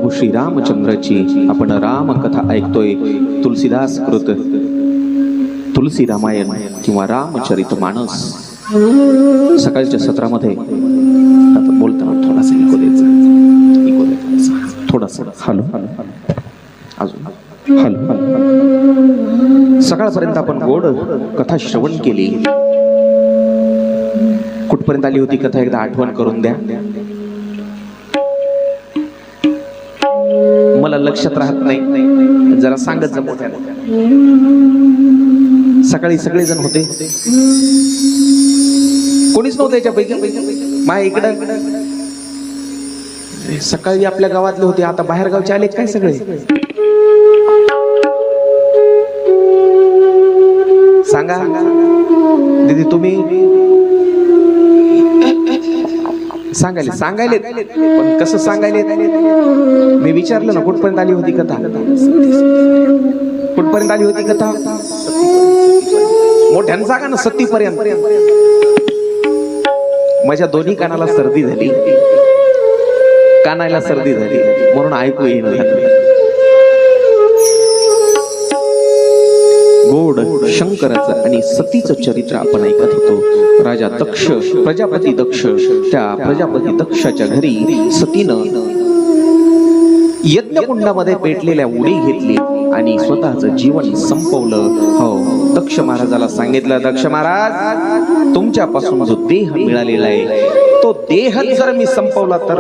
प्रभू श्री रामचंद्राची आपण रामकथा ऐकतोय. तुलसीदास कृत तुलसी रामायण किंवा रामचरितमानस. सकाळच्या सत्रामध्ये आपण बोलताना थोडासा इको द्यायचा, थोडासा हॅलो अजून हॅलो. सकाळपर्यंत आपण गोड कथा श्रवण केली. कुठपर्यंत आली होती कथा एकदा आठवण करून द्या. मला लक्षात राहत नाही, जरा सांगत जा मोठ्याने. सकाळी सगळेजण होते, कोणीच नव्हतं याच्यापैकी. माय इकडं सकाळी आपल्या गावातले होते, आता बाहेर गावचे आले काय सगळे. सांगा दीदी, तुम्ही सांगायले पण कसं सांगायले. मी विचारलं ना कुठपर्यंत आली होती कथा, कुठपर्यंत आली होती कथा. मोठ्यानं सांगा ना, सत्तीपर्यंत. माझ्या दोन्ही कानाला सर्दी झाली, कानाला सर्दी झाली म्हणून ऐकू येईना झालं. गोड शंकराचं आणि सतीचं चरित्र आपण ऐकत होतो. राजा दक्ष, प्रजापती दक्ष, त्या प्रजापती दक्षाच्या घरी सतीनं यज्ञकुंडामध्ये पेटलेल्या उडी घेतली आणि स्वतःचं जीवन संपवलं. हो, दक्ष महाराजाला सांगितलं, दक्ष महाराज तुमच्यापासून जो देह मिळालेला आहे तो देह जर मी संपवला तर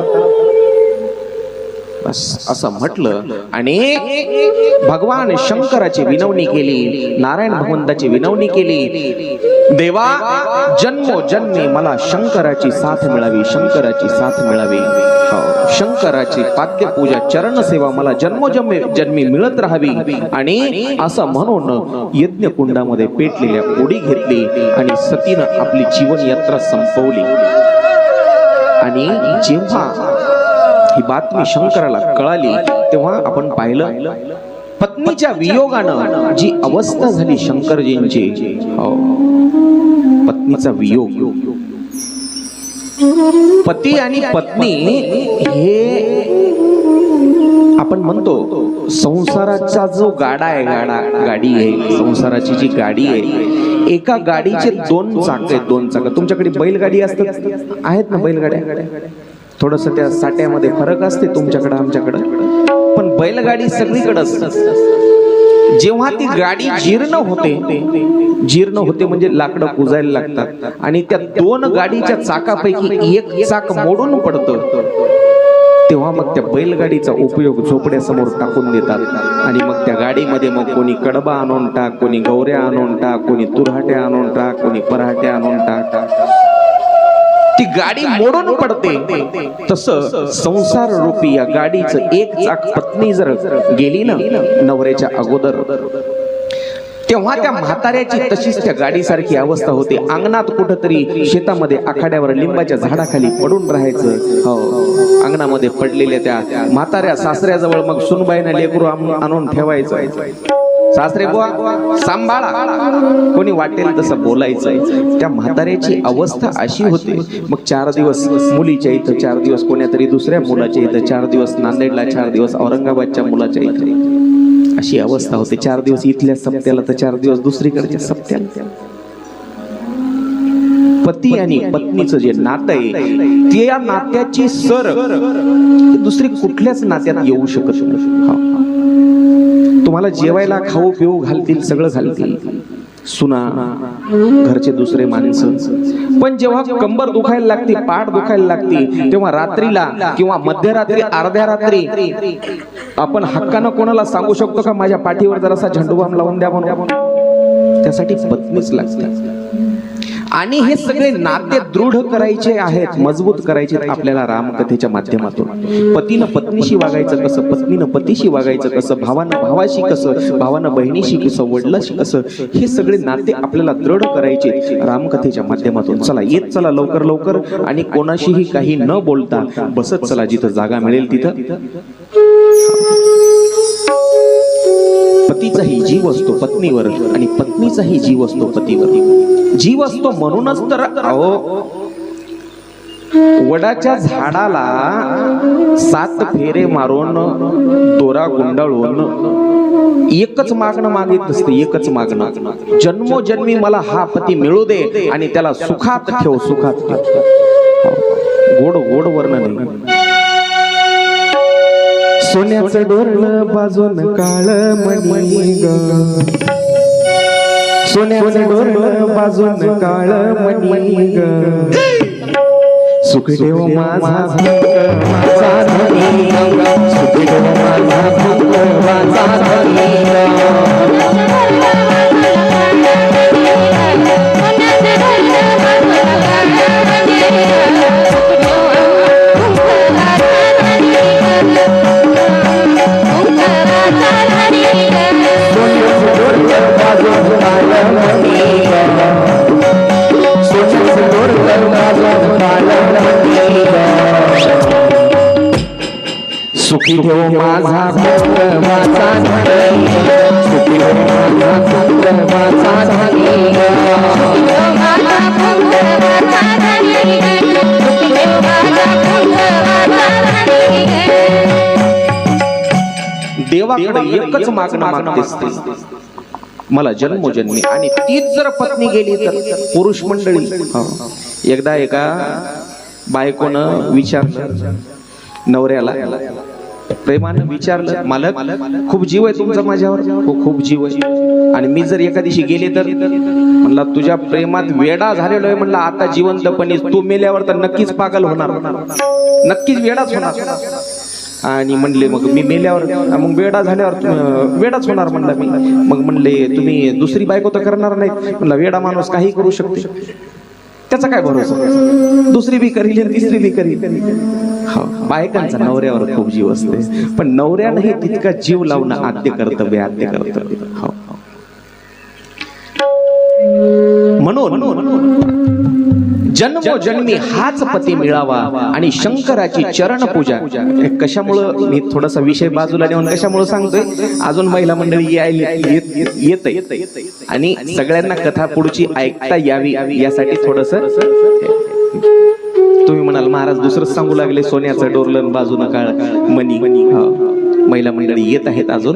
असं म्हटलं. आणि भगवान शंकराची विनवणी केली, नारायण भगवंताची विनवणी केली. देवा, जन्मोजन्मी मला शंकराची साथ मिळावी, शंकराची साथ मिळावी. शंकराची पाद्यपूजा, चरण सेवा मला जन्मोजन्मी मिळत राहावी. आणि असं म्हणून यज्ञकुंडामध्ये पेटलेल्या उडी घेतली आणि सतीनं आपली जीवन यात्रा संपवली. आणि जेव्हा ही बातमी शंकराला कळाली तेव्हा आपण पाहिलं पत्नीच्या वियोगानं जी अवस्था झाली शंकरजींची. पत्नीचा वियोग. पती आणि पत्नी हे आपण म्हणतो संसाराचा जो गाडा आहे, गाडी आहे, संसाराची जी गाडी आहे, एका गाडीचे दोन चाक आहेत, दोन चाक. तुमच्याकडे बैलगाडी असतात, आहेत ना बैलगाड्या. थोडस त्या साट्यामध्ये फरक असते तुमच्याकडे आमच्याकडे, पण बैलगाडी सगळीकडे असते. जेव्हा ती गाडी जीर्ण होते म्हणजे लाकडं कुजायला लागतात आणि त्या दोन गाडीच्या चाकापैकी एक चाक मोडून पडतं, तेव्हा मग त्या बैलगाडीचा उपयोग झोपड्यासमोर टाकून देतात. आणि मग त्या गाडीमध्ये मग कोणी कडबा आणून टाक, कोणी गौऱ्या आणून टाक, कोणी तुरहाट्या आणून टाक, कोणी पराठ्या आणून टाक. ती गाडी मोडून पडते. तसं संसार रूपी या गाडीचं एक चाक पत्नी जर गेली ना नवऱ्याच्या अगोदर, तेव्हा त्या म्हाताऱ्याची तशीच त्या गाडीसारखी अवस्था होते. अंगणात कुठंतरी शेतामध्ये आखाड्यावर लिंबाच्या झाडाखाली पडून राहायचं. हो, अंगणामध्ये पडलेल्या त्या म्हाताऱ्या सासऱ्याजवळ मग सुनबाईनं लेकरू आणून ठेवायचं. सासरे बुवा सांभाळा, कोणी वाटेल तसं बोलायचं. त्या म्हाताऱ्याची अवस्था अशी होते. मग 4 दिवस मुलीच्या इथं, 4 दिवस कोण्या तरी दुसऱ्या मुलाच्या इथं, 4 दिवस नांदेडला, 4 दिवस औरंगाबादच्या मुलाच्या इथं, अशी अवस्था होते. 4 दिवस इथल्या सप्त्याला तर 4 दिवस दुसरीकडच्या सप्त्याला. पती आणि पत्नीचं जे नातं आहे त्या नात्याची सर दुसरी कुठल्याच नात्यात येऊ शकत नाही. तुम्हाला जेवायला खाऊ पिऊ घालतील, सगळं घालतील, सुना, घरचे दुसरे माणसं, पण जेव्हा कंबर दुखायला लागते, पाठ दुखायला लागते, तेव्हा रात्रीला किंवा मध्यरात्री, अर्ध्या रात्री आपण हक्कानं कोणाला सांगू शकतो का माझ्या पाठीवर जरासा झेंडूबाम लावून द्या म्हणून? त्यासाठी पत्नीच लागते. आणि हे सगळे नाते दृढ करायचे आहेत, मजबूत करायचे आपल्याला रामकथेच्या माध्यमातून. पतीनं पत्नीशी वागायचं कसं, पत्नीनं पतीशी वागायचं कसं, भावानं भावाशी कसं, भावानं बहिणीशी कसं, वडिलाशी कसं, हे सगळे नाते आपल्याला दृढ करायचे रामकथेच्या माध्यमातून. चला येत चला लवकर लवकर, आणि कोणाशीही काही न बोलता बसत चला, जिथं जागा मिळेल तिथं. पतीचाही जीव असतो पत्नीवर आणि पत्नीचाही जीव असतो पतीवर. जीव असतो म्हणूनच तर वडाच्या झाडाला 7 फेरे मारून दोरा गुंडाळून एकच मागणं मागित असते, एकच मागणं, जन्मोजन्मी मला हा पती मिळू दे आणि त्याला सुखात ठेव, सुखात ठेव. गोड गोड वर्णन आहे. सोन्याचं डोरलं बाजून काळ मणी ग, सोन्याचं डोरलं बाजून काळ मणी ग, सुखदेव माझा भक्त माझा धनी, सुखदेव माझा भक्त माझा धनी. सुखी ठेव माझा भक्त माझा धनी, सुखी ठेव माझा भक्त माझा धनी, देवाकडे एकच मागणं मागतेस, मला जन्मोजन्मी. आणि तीच जर पत्नी गेली तर पुरुष मंडळी, एकदा एका बायकोनं विचारलं नवऱ्याला, प्रेमाने विचारलं, मालक खूप जीव आहे तुमचा माझ्यावर? हो खूप जीव आहे. आणि मी जर एका दिवशी गेले तर? म्हणला तुझ्या प्रेमात वेडा झालेलो आहे. म्हणला आता जिवंतपणे, तू मेल्यावर तर नक्कीच पागल होणार, नक्कीच वेडाच होणार. आणि म्हणले मग मी मेल्यावर, मग वेडा झाल्यावर वेडाच होणार. म्हणला मी. मग म्हणले तुम्ही दुसरी बायको तर करणार नाही? म्हणला वेडा माणूस काही करू शकते, त्याचा काय भरोसा, दुसरी बी करील तिसरी बी करील. बायकांचा नवऱ्यावर खूप जीव असते, पण नवऱ्यानंही तितका जीव लावणं आद्य कर्तव्य, आद्य कर्तव्य. म्हणून जन्मोजन्मी हाच पती मिळावा. आणि शंकराची चरण पूजा कशामुळं, मी थोडासा विषय बाजूला नेऊन कशामुळे सांगतोय, अजून महिला मंडळी येत आणि सगळ्यांना कथा पुढची ऐकता यावी यासाठी थोडस. तुम्ही म्हणाल महाराज दुसरंच सांगू लागले, सोन्याचं डोरलं बाजून काळ मनी. महिला मंडळी येत आहेत, अजून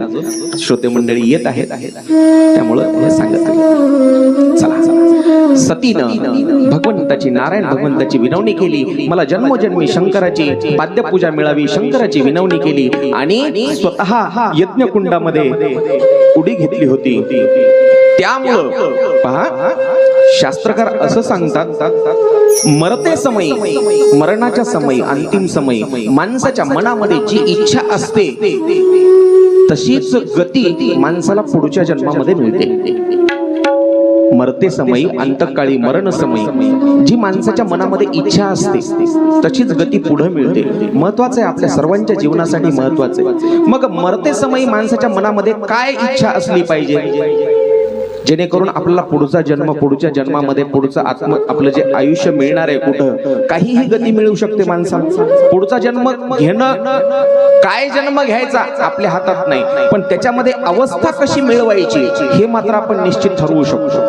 श्रोते मंडळी येत आहेत, त्यामुळं हे सांगत आहे. चला, सतीनं भगवंताची, नारायण भगवंताची विनवणी केली, मला जन्मोजन्मी शंकराची पाद्यपूजा मिळावी, शंकराची विनवणी केली. आणि स्वतः यज्ञकुंडामध्ये उडी घेतली होती. त्यामुळं पहा, शास्त्रकार असं सांगतात, मरते समयी, मरणाच्या समयी, अंतिम समयी माणसाच्या मनामध्ये जी इच्छा असते तशीच गती माणसाला पुढच्या जन्मामध्ये मिळते. मरते समयी, अंतकाळी, मरण समयी जी माणसाच्या मनामध्ये इच्छा असते तशीच गती पुढे मिळते. महत्वाचं आहे, आपल्या सर्वांच्या जीवनासाठी महत्वाचं आहे. मग मरते समयी माणसाच्या मनामध्ये काय इच्छा असली पाहिजे, जेणेकरून आपल्याला पुढचा जन्म, पुढच्या जन्मामध्ये पुढचं आपलं जे आयुष्य मिळणार आहे, कुठं काहीही गती मिळू शकते माणसाला. पुढचा जन्म घेणं, काय जन्म घ्यायचा आपल्या हातात नाही, पण त्याच्यामध्ये अवस्था कशी मिळवायची हे मात्र आपण निश्चित ठरवू शकतो.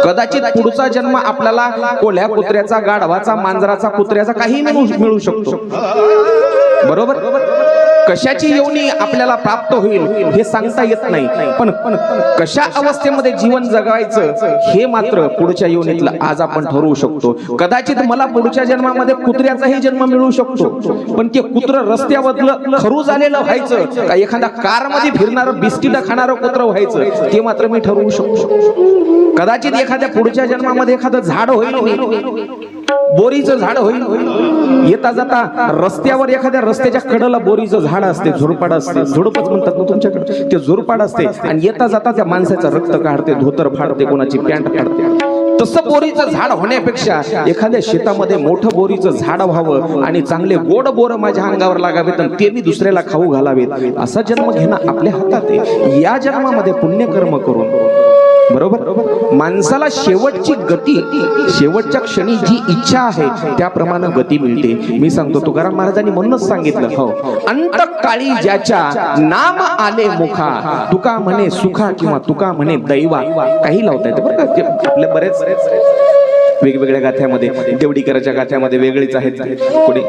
कदाचित पुढचा जन्म आपल्याला कोल्ह्या कुत्र्याचा, गाढवाचा, मांजराचा, कुत्र्याचा काही मिळू शकतो. बरोबर, कशाची योनी आपल्याला प्राप्त होईल हे सांगता येत नाही, पण कशा अवस्थेमध्ये जीवन जगायचं हे मात्र पुढच्या योनीतला आज आपण ठरवू शकतो. कदाचित मला पुढच्या जन्मामध्ये कुत्र्याचाही जन्म मिळू शकतो, पण ते कुत्र रस्त्यावरलं खरू झालेलं व्हायचं का एखादा कारमध्ये फिरणारं बिस्किटं खाणारं कुत्र व्हायचं ते मात्र मी ठरवू शकतो. कदाचित एखाद्या पुढच्या जन्मामध्ये एखादं झाड होईल, बोरीचं झाड होईल, येता जाता रस्त्यावर एखाद्या रस्त्याच्या कडेला बोरीचं झाड असते, झुडपाड असते, झुडपच म्हणतात ना तुमच्याकडे, ते झुडपाड असते, आणि येता जाता त्या माणसाचं रक्त काढते, धोतर फाडते, कोणाची पॅन्ट फाडते. तसं बोरीचं झाड होण्यापेक्षा एखाद्या शेतामध्ये मोठं बोरीचं झाड व्हावं आणि चांगले गोड बोर माझ्या अंगावर लागावेत आणि ते मी दुसऱ्याला खाऊ घालावेत, असा जन्म घेणं आपल्या हातात आहे. या जन्मामध्ये पुण्यकर्म करून, बरोबर, माणसाला शेवटची गती, शेवटच्या क्षणी जी इच्छा आहे त्याप्रमाणे गती मिळते. मी सांगतो, तुकाराम महाराजांनी म्हणूनच सांगितलं, हो, अंतकाळी ज्याच्या नाम आले मुखा, तुका म्हणे सुखा किंवा तुका म्हणे दैवा, काही लावता येते बरं का, आपले बरेच वेगवेगळ्या गाथ्यामध्ये, देवडीकराच्या गाथ्यामध्ये वेगळीच आहेत कोणी.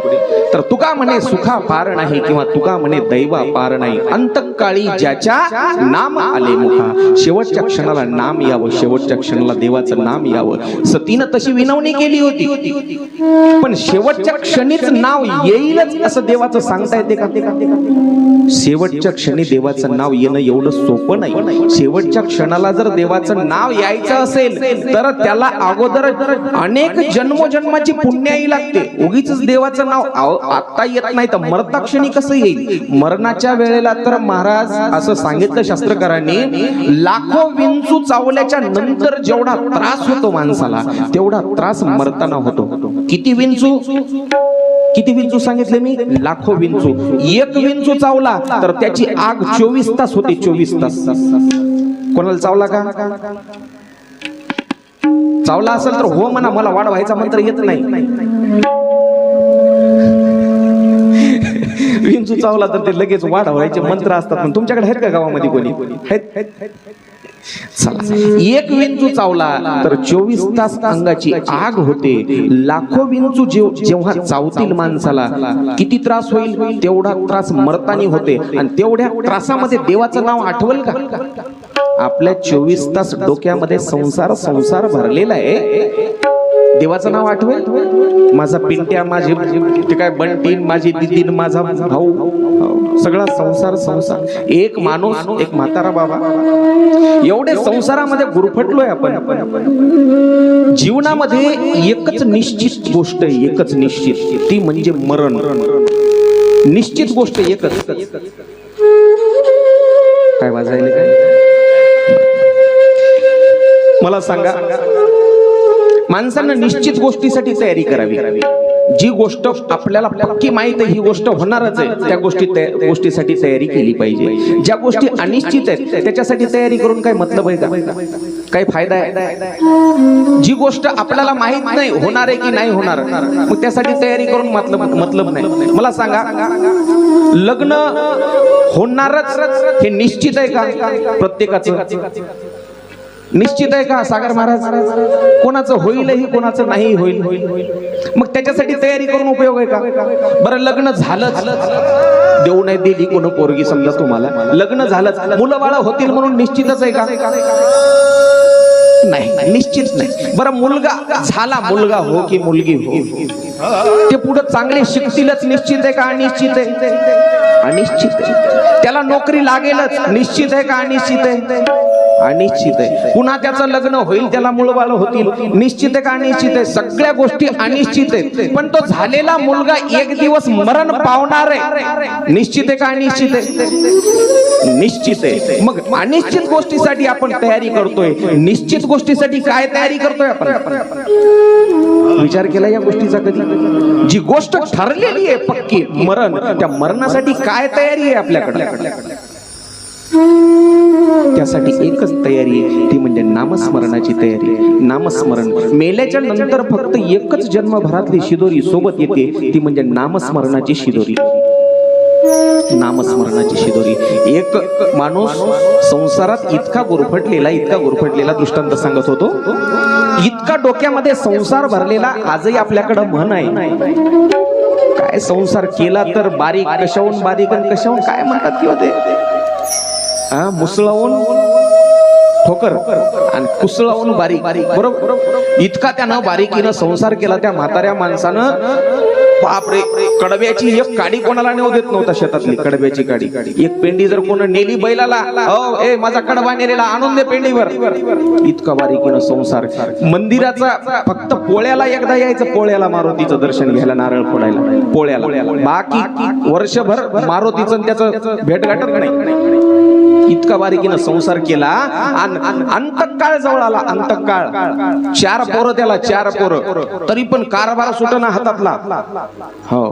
तर तुका म्हणे सुखा पार नाही किंवा तुका म्हणे दैवा पार नाही, अंतकाळी ज्याच्या नाम आले मुखा. शेवटच्या क्षणाला नाम यावं, शेवटच्या क्षणाला देवाचं नाम यावं. सतीनं तशी विनवणी केली होती, पण शेवटच्या क्षणीच नाव येईलच असं देवाचं सांगता येते का? शेवटच्या क्षणी देवाचं नाव येणं एवढं सोपं नाही. शेवटच्या क्षणाला जर देवाचं नाव यायचं असेल तर त्याला अगोदर अनेक जन्मोजन्माची पुण्याई लागते. उगीच देवाचं नाव आता येत नाही तर मरता क्षणी कसं येईल? मरणाच्या वेळेला तर महाराज असं सांगितलं शास्त्रकारांनी, लाखो विंचू चावल्याच्या नंतर जेवढा त्रास होतो माणसाला तेवढा त्रास मरताना होतो. किती विंचू? किती विंचू सांगितले मी? लाखो विंचू. एक विंचू चावला तर त्याची आग 24 तास होते. 24 तास. कोणाला चावला का? चावला असेल तर हो म्हणा, मला वाढ व्हायचा मंत्र येत नाही. विंचू चावला तर ते लगेच वाढ व्हायचे मंत्र असतात, पण तुमच्याकडे आहेत का गावामध्ये कोणी? एक विंचू चावला तर 24 तास अंगाची आग होते. लाखो विंचू जेव्हा चावतील माणसाला किती त्रास होईल? तेवढा त्रास मरतानी होते. आणि तेवढ्या त्रासामध्ये देवाचं नाव आठवल का? आपल्या 24 तास डोक्यामध्ये संसार संसार भरलेला आहे. देवाचं नाव आठवेल? माझा पिंट्या, माझी ते काय बंटीन, माझी दीदीन, माझा भाऊ, सगळा संसार संसार. एक माणूस, एक म्हातारा बाबा, एवढे संसारामध्ये गुरफटलोय आपण. जीवनामध्ये एकच निश्चित गोष्ट आहे, एकच निश्चित, ती म्हणजे मरण. निश्चित गोष्ट एकच. काय वाजायले काय? मला सांगा, माणसांना निश्चित गोष्टीसाठी तयारी करावी. जी गोष्ट आपल्याला पक्की माहित आहे ही गोष्ट होणारच आहे, त्या गोष्टीसाठी तयारी केली पाहिजे. ज्या गोष्टी अनिश्चित आहेत त्याच्यासाठी तयारी करून काय मतलब आहे का? काय फायदा आहे? जी गोष्ट आपल्याला माहित नाही होणार आहे की नाही होणार, मग त्यासाठी तयारी करून मतलब नाही. मला सांगा, लग्न होणारच हे निश्चित आहे का? प्रत्येकाचं निश्चित आहे का सागर महाराज? कोणाचं होईलही, कोणाचं नाही होईल. मग त्याच्यासाठी तयारी करून उपयोग आहे का? बरं, लग्न झालंच, देऊ नाही दिली कोण पोरगी, समजा तुम्हाला लग्न झालंच, मुलं बाळ होतील म्हणून निश्चितच आहे का? नाही, निश्चित नाही. बरं, मुलगा झाला, मुलगा हो की मुलगी हो, ते पुढे चांगले शिकतीलच, निश्चित आहे का अनिश्चित आहे? अनिश्चित आहे. त्याला नोकरी लागेलच, निश्चित आहे का अनिश्चित आहे? अनिश्चित आहे. पुन्हा त्याचं लग्न होईल, त्याला मुलबाळ होतील, निश्चित आहे का अनिश्चित आहे? सगळ्या गोष्टी अनिश्चित आहेत. पण तो झालेला मुलगा एक दिवस मरण पावणार आहे, निश्चित आहे का अनिश्चित आहे? निश्चित आहे. मग अनिश्चित गोष्टीसाठी आपण तयारी करतोय, निश्चित गोष्टीसाठी काय तयारी करतोय आपण? विचार केला या गोष्टीचा कधी? जी गोष्ट ठरलेली आहे पक्की, मरण, त्या मरणासाठी काय तयारी आहे आपल्याकडे? त्यासाठी एकच तयारी आहे, ती म्हणजे नामस्मरणाची तयारी. नामस्मरण. मेल्याच्या नंतर फक्त एकच जन्मभरातली शिदोरी सोबत येते, ती म्हणजे नामस्मरणाची शिदोरी. नामस्मरणाची शिदोरी. एक माणूस संसारात इतका गुरफटलेला दृष्टांत सांगत होतो, इतका डोक्यामध्ये संसार भरलेला. आजही आपल्याकडे म्हण आहे, काय संसार केला तर बारीक कशाहून बारीक, कशाहून काय म्हणतात किंवा ते मुसळवून ठोकर आणि कुसळवून बारीक. बरोबर. इतका त्यानं बारीकीनं संसार केला त्या म्हाताऱ्या माणसानं. बापरे, कडब्याची एक काडी कोणाला नेऊ देत नव्हता शेतातली. कडब्याची काडी, एक पेंडी जर कोण नेली बैलाला, हो ए माझा कडबा नेलेला, आणून दे पेंडीवर. इतका बारीकीनं संसार. मंदिराचा फक्त पोळ्याला एकदा यायचं, पोळ्याला मारुतीचं दर्शन घ्यायला, नारळ फोडायला पोळ्याला. बाकी वर्षभर मारुतीचं त्याचं भेटगाठत नाही. इतका बारीकीनं संसार केला. अंतकाळ जवळ आला, अंतकाळ. 4 पोरं त्याला, 4 पोरं, तरी पण कारभार सुटना हातातला. हो,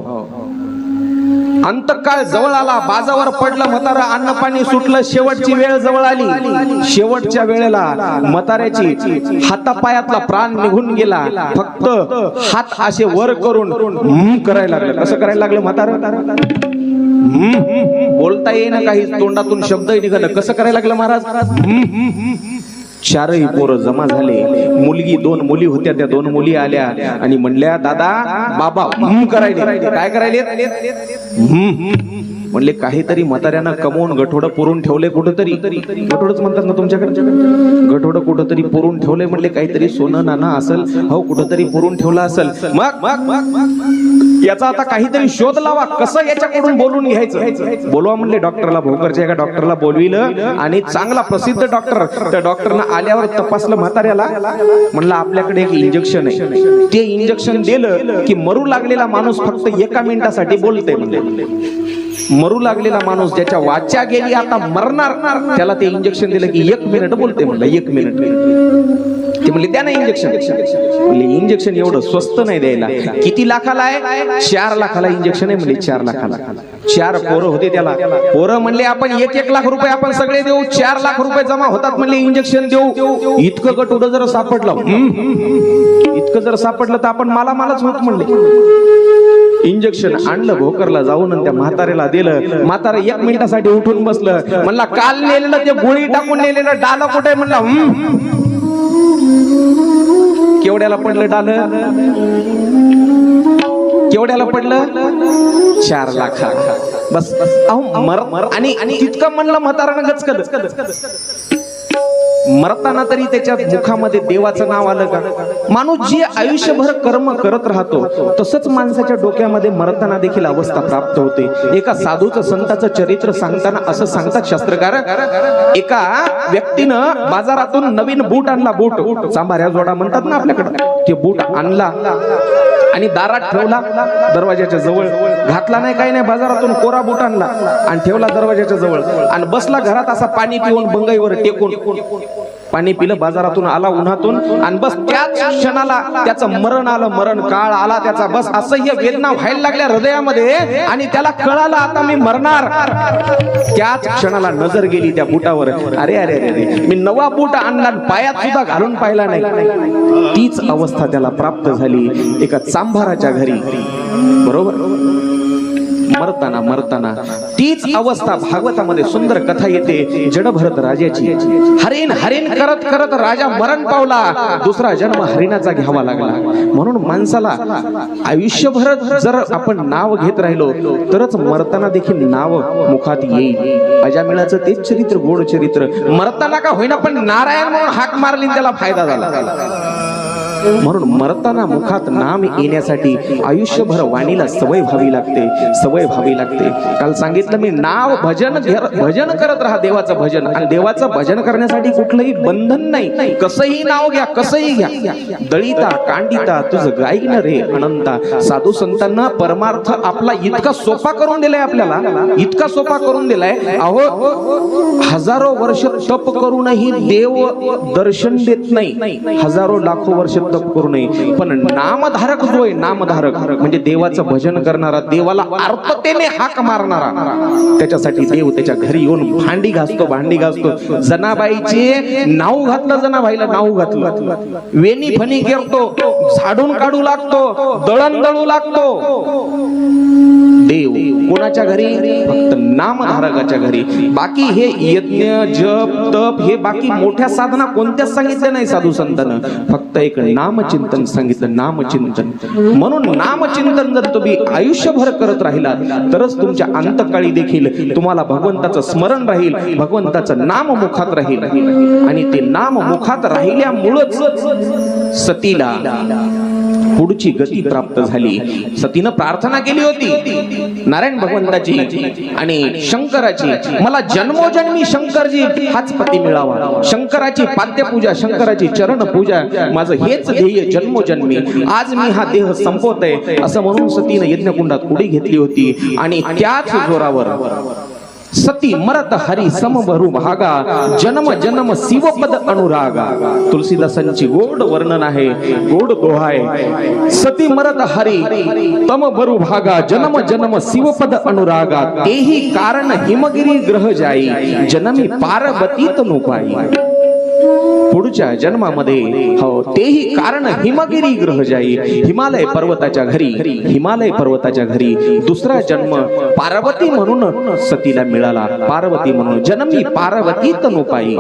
अंतकाळ जवळ आला, बाजावर पडलं म्हातारा, अन्न पाणी सुटलं, शेवटची वेळ जवळ आली. शेवटच्या वेळेला म्हाताऱ्याची हातापायातला प्राण निघून गेला. फक्त हात असे वर करून करायला लागलं. कसं करायला लागलं म्हातारा? बोलता येईना, काही तोंडातून शब्द निघालं. कसं करायला लागलं महाराज? चारही पोरं जमा झाले. मुलगी, 2 मुली होत्या, त्या 2 मुली आल्या आणि म्हणल्या, दादा बाबा करायले. काय करायले? म्हणले काहीतरी म्हाताऱ्यानं कमवून गठोडं पुरून ठेवले कुठंतरी. गठोडच म्हणतात ना तुमच्याकडे, गठोडं कुठंतरी पुरून ठेवले. म्हणले काहीतरी सोनं नाणं असेल, हो कुठंतरी पुरून ठेवलं असेल. मग याचा आता काहीतरी शोध लावा, कसं याच्याकडून बोलून घ्यायचं. बोलवा म्हणले डॉक्टरला. भोकरच्या एका डॉक्टरला बोलविलं आणि चांगला प्रसिद्ध डॉक्टर, त्या डॉक्टरनं आल्यावर तपासलं म्हाताऱ्याला. म्हणलं आपल्याकडे एक इंजेक्शन आहे, ते इंजेक्शन दिलं की मरू लागलेला माणूस फक्त 1 मिनिटासाठी बोलते. म्हणजे मरू लागलेला माणूस ज्याच्या वाचा गेली आता मरणार, त्याला ते इंजेक्शन दिलं की 1 मिनिट बोलते. म्हणलं 1 मिनिट. ते म्हणले द्या ना इंजेक्शन. म्हणले इंजेक्शन एवढं स्वस्त नाही द्यायला. किती लाखाला आहे? 4 लाखाला इंजेक्शन आहे. म्हणले 4 लाखाला. 4 पोरं होते त्याला. पोरं म्हणले आपण 1-1 लाख रुपये आपण सगळे देऊ. 4 लाख रुपये जमा होतात म्हणले, इंजेक्शन देऊ. इतकं गटुडं जर सापडलं, इतकं जर सापडलं तर आपण मालाच होत म्हणले. इंजेक्शन आणलं भोकरला जाऊन आणि त्या म्हाताऱ्याला दिलं. म्हातारा 1 मिनिटासाठी उठून बसलं. म्हणला काल नेलेलं ते गोळी टाकून नेलेलं डाल कुठे? म्हणला केवढ्याला पडलं डाल? केवढ्याला पडलं? 4 लाख. बस आणि तितकं म्हणलं म्हातारानं गचकल. मरताना तरी त्याच्या मुखामध्ये देवाचं नाव आलं का? माणूस जे आयुष्यभर कर्म करत राहतो तसंच माणसाच्या डोक्यामध्ये मरताना देखील अवस्था प्राप्त होते. एका साधूचं, संताचं चरित्र सांगताना असं सांगतात शास्त्रकार, एका व्यक्तीनं बाजारातून नवीन बूट आणला. बूट चांभाऱ्या जोडा म्हणतात ना आपल्याकडे, ते बूट आणला आणि दारात ठेवला, दरवाजाच्या जवळ. घातला नाही, काही नाही, बाजारातून कोरा बूट आणला आणि ठेवला दरवाजाच्या जवळ आणि बसला घरात असा पाणी पिऊन बंगईवर टेकून. पाणी पिलं, बाजारातून आला उन्हातून आणि बस त्याच क्षणाला त्याचं मरण आलं. मरण काळ आला त्याचा. बस असह्य वेदना व्हायला लागल्या हृदयामध्ये आणि त्याला कळालं आता मी मरणार. त्याच क्षणाला नजर गेली त्या बुटावर. अरे अरे अरे, मी नवा बूट आणला, पायात सुद्धा घालून पाहिला नाही. तीच अवस्था त्याला प्राप्त झाली एका चांभाराच्या घरी. बरोबर, मरताना तीच अवस्था भागवतामध्ये सुंदर कथा येते जडभरत राजाची. हरिण करत करत राजा मरण पावला. दुसरा जन्म हरिणाचा घ्यावा लागला. म्हणून माणसाला आयुष्यभर जर आपण नाव घेत राहिलो तरच मरताना देखील नाव मुखात येईल. अजामिळाचं तेच चरित्र, गोड चरित्र. मरताना का होईना पण नारायण म्हणून हाक मारली, त्याला फायदा झाला. म्हणून मरताना मुखात नाम येण्यासाठी आयुष्यभर वाणीला सवय व्हावी लागते, सवय व्हावी लागते. काल सांगितलं मी, नाव भजन करत राहा, देवाचं भजन. आणि देवाचं भजन करण्यासाठी कुठलंही बंधन नाही. कसंही नाव घ्या, कसंही घ्या. दळिता कांडिता तुझं गाईन रे अनंता. साधू संतांना परमार्थ आपला इतका सोपा करून दिलाय, आपल्याला इतका सोपा करून दिलाय. अहो, हजारो वर्ष तप करूनही देव दर्शन देत नाही. हजारो लाखो वर्ष तप करू नये, पण नामधारक जो आहे, नामधारक म्हणजे देवाचं भजन करणारा, देवाला आर्ततेने हाक मारणारा, त्याच्यासाठी देव त्याच्या घरी येऊन भांडी घासतो. जनाबाईचे नाव घातलं, जनाबाईला नाव घातलं, वेणी फणी करतो, झाडून काढू लागतो, दळण दळू लागतो. देव कोणाच्या घरी? फक्त नामधारकाच्या घरी. बाकी हे यज्ञ, जप, तप, हे बाकी मोठ्या साधना कोणत्याच सांगितल्या नाही साधू संतांना. फक्त एक नामचिंतन सांगितलं, नामचिंतन. म्हणून नामचिंतन जर तुम्ही आयुष्यभर करत राहिला तरच तुमच्या अंतकाळी देखील तुम्हाला भगवंताचं स्मरण राहील, भगवंताचं नाम मुखात राहील. आणि ते नाम मुखात राहिल्यामुळेच सतीला पुढची गती प्राप्त झाली. सतीनं प्रार्थना केली होती नारायण भगवंताची आणि शंकराची, मला जन्मोजन्मी शंकरजी हाच पती मिळावा. शंकराची पाद्यपूजा, शंकराची चरण पूजा, माझं हेच ध्येय जन्मोजन्मी. आज मी हा देह संपवतोय असं म्हणून सतीनं यज्ञकुंडात उडी घेतली होती. आणि त्याच जोरावर सती मरत हरी समभरू भागा, जन्म जन्म शिवपद अनुरागा. तुलसीदासांची गोड वर्णन आहे, गोड दोहा आहे. सती मरत हरी तम भरू भागा, जन्म जन्म शिवपद अनुरागा. तेही कारण हिमगिरी ग्रह जाई, जनमी पार्वती तनु पाई. पुढच्या जन्मामध्ये हो तेही कारण हिमगिरी ग्रह जाई, हिमालय पर्वताच्या घरी, हिमालय पर्वताच्या घरी दुसरा जन्म पार्वती म्हणून सतीला मिळाला. पार्वती म्हणून जनमी पार्वती तनु पाई.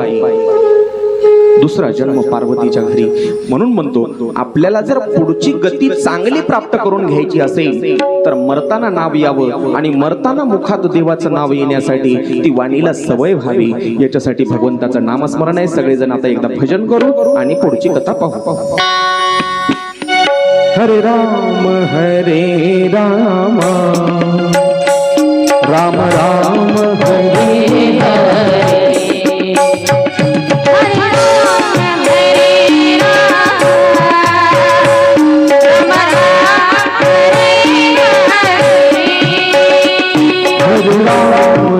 दुसरा जन्म पार्वतीच्या घरी. म्हणून म्हणतो आपल्याला जर पुढची गती चांगली प्राप्त करून घ्यायची असेल तर मरताना नाव यावं आणि मरताना मुखात देवाचं नाव येण्यासाठी ती वाणीला सवय व्हावी. याच्यासाठी भगवंताचं नामस्मरण आहे. सगळेजण आता एकदा भजन करू आणि पुढची कथा पाहू. हरे राम राम राम हरे हरे. Ram